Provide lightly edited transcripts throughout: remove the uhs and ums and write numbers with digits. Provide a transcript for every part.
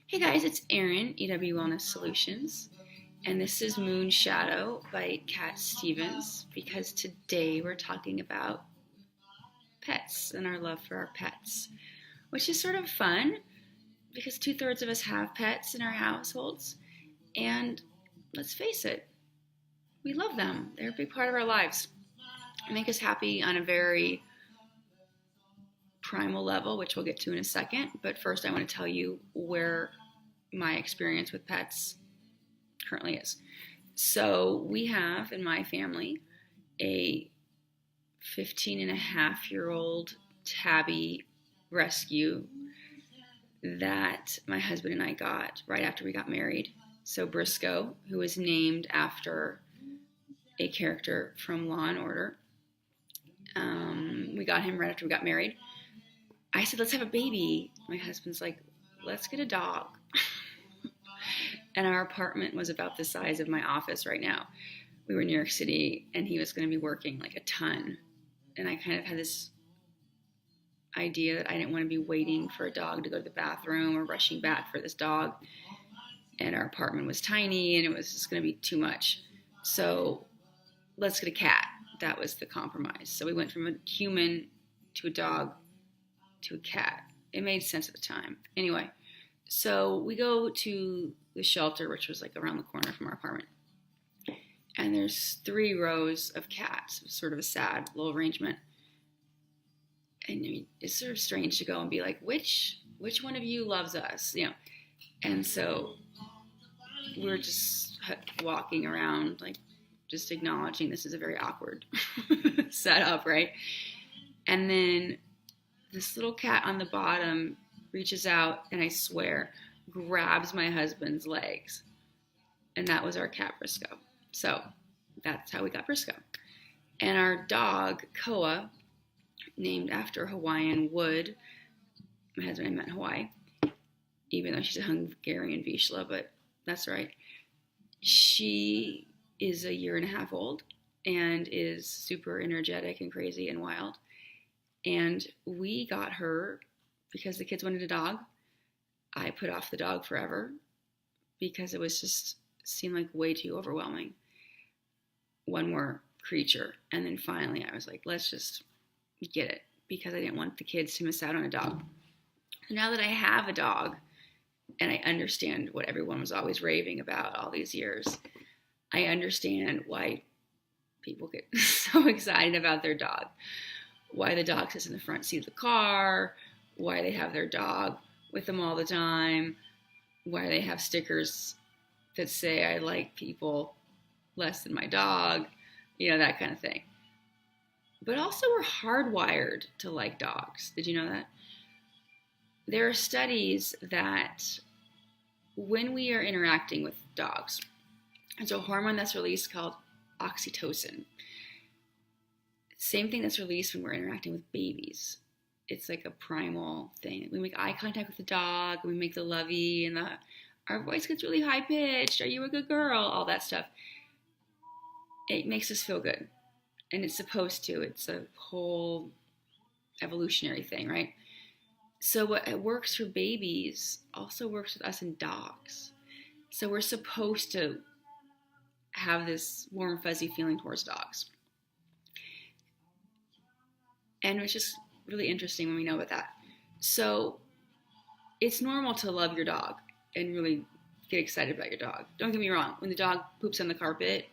Hey guys, it's Erin, EW Wellness Solutions, and this is Moon Shadow by Cat Stevens because today we're talking about pets and our love for our pets, which is sort of fun because two-thirds of us have pets in our households, and let's face it, we love them. They're a big part of our lives. They make us happy on a very primal level, which we'll get to in a second, but first I want to tell you where my experience with pets currently is. So we have in my family a 15 and a half year old tabby rescue that my husband and I got right after we got married. So Briscoe, who was named after a character from Law and Order. We got him right after we got married. I said, let's have a baby. My husband's like, let's get a dog. And our apartment was about the size of my office right now. We were in New York City, and he was going to be working like a ton. And I kind of had this idea that I didn't want to be waiting for a dog to go to the bathroom or rushing back for this dog. And our apartment was tiny, and it was just going to be too much. So let's get a cat. That was the compromise. So we went from a human to a dog to a cat. It made sense at the time. Anyway, so we go to the shelter, which was like around the corner from our apartment. And there's 3 rows of cats. It was sort of a sad little arrangement. And I mean, it's sort of strange to go and be like, which one of you loves us? You know. And so we're just walking around, like just acknowledging this is a very awkward setup, right? And then this little cat on the bottom reaches out and I swear grabs my husband's legs. And that was our cat Briscoe. So that's how we got Briscoe. And our dog, Koa, named after Hawaiian wood. My husband and I met in Hawaii, even though she's a Hungarian Vizsla, but that's right. She is a year and a half old and is super energetic and crazy and wild. And we got her because the kids wanted a dog. I put off the dog forever because it was just seemed like way too overwhelming. One more creature. And then finally I was like, let's just get it because I didn't want the kids to miss out on a dog. So now that I have a dog and I understand what everyone was always raving about all these years, I understand why people get so excited about their dog. Why the dog sits in the front seat of the car, why they have their dog with them all the time, why they have stickers that say, I like people less than my dog, you know, that kind of thing. But also we're hardwired to like dogs. Did you know that? There are studies that when we are interacting with dogs, there's a hormone that's released called Oxytocin. Same thing that's released when we're interacting with babies. It's like a primal thing. We make eye contact with the dog, we make the lovey, and our voice gets really high pitched. Are you a good girl? All that stuff. It makes us feel good. And it's supposed to. It's a whole evolutionary thing, right? So what works for babies also works with us and dogs. So we're supposed to have this warm, fuzzy feeling towards dogs. And it's just really interesting when we know about that. So it's normal to love your dog and really get excited about your dog. Don't get me wrong. When the dog poops on the carpet,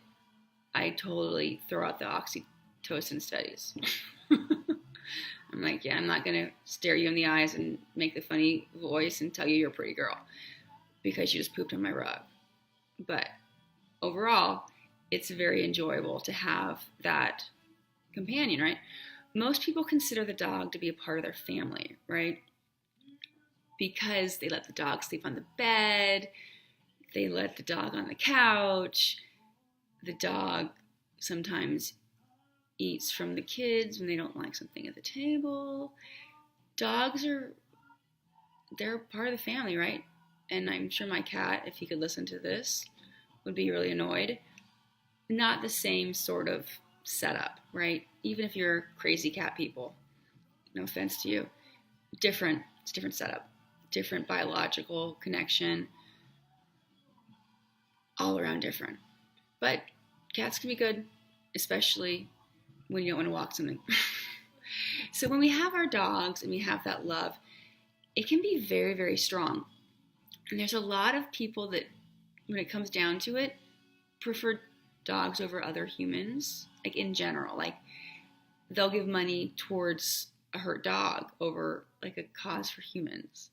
I totally throw out the Oxytocin studies. I'm like, yeah, I'm not going to stare you in the eyes and make the funny voice and tell you you're a pretty girl because you just pooped on my rug. But overall, it's very enjoyable to have that companion, right? Most people consider the dog to be a part of their family, right? Because they let the dog sleep on the bed, they let the dog on the couch, the dog sometimes eats from the kids when they don't like something at the table. Dogs they're part of the family, right? And I'm sure my cat, if he could listen to this, would be really annoyed. Not the same sort of setup, right? Even if you're crazy cat people, no offense to you, it's a different setup. different biological connection, all around different. But cats can be good, especially when you don't want to walk something. So when we have our dogs and we have that love, it can be very, very strong. And there's a lot of people that, when it comes down to it, prefer dogs over other humans, like in general. Like they'll give money towards a hurt dog over like a cause for humans.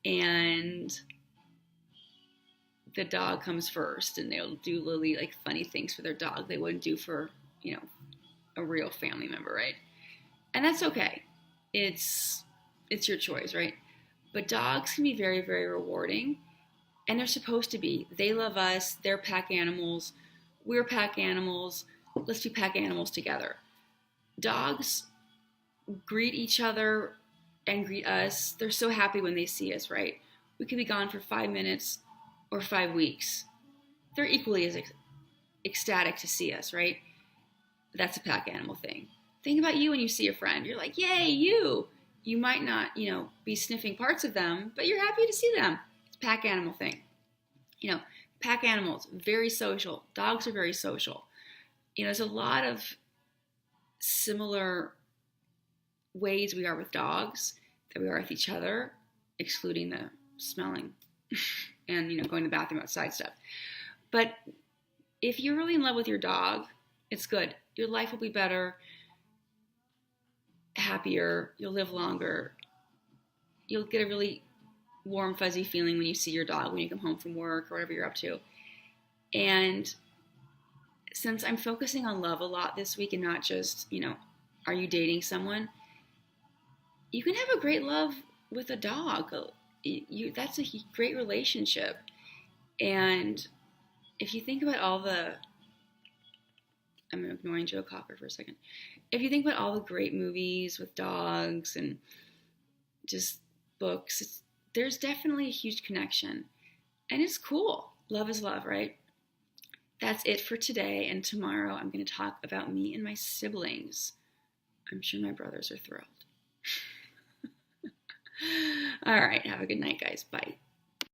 And the dog comes first, and they'll do really like funny things for their dog they wouldn't do for, a real family member, right? And that's okay. It's your choice, right? But dogs can be very, very rewarding, and they're supposed to be. They love us. They're pack animals. We're pack animals. Let's be pack animals together. Dogs greet each other and greet us. They're so happy when they see us, right? We could be gone for 5 minutes or 5 weeks. They're equally as ecstatic to see us, right? That's a pack animal thing. Think about you when you see a friend. You're like, yay, you. You might not, be sniffing parts of them, but you're happy to see them. It's a pack animal thing. Pack animals, very social. Dogs are very social. There's a lot of similar ways we are with dogs that we are with each other, excluding the smelling and, going to the bathroom outside stuff. But if you're really in love with your dog, it's good. Your life will be better, happier, you'll live longer. You'll get a really warm, fuzzy feeling when you see your dog when you come home from work or whatever you're up to. And since I'm focusing on love a lot this week and not just, are you dating someone? You can have a great love with a dog. That's a great relationship. And if you think about I'm ignoring Joe Cocker for a second. If you think about all the great movies with dogs and just books, there's definitely a huge connection. And it's cool. Love is love, right? That's it for today. And tomorrow I'm going to talk about me and my siblings. I'm sure my brothers are thrilled. All right. Have a good night, guys. Bye.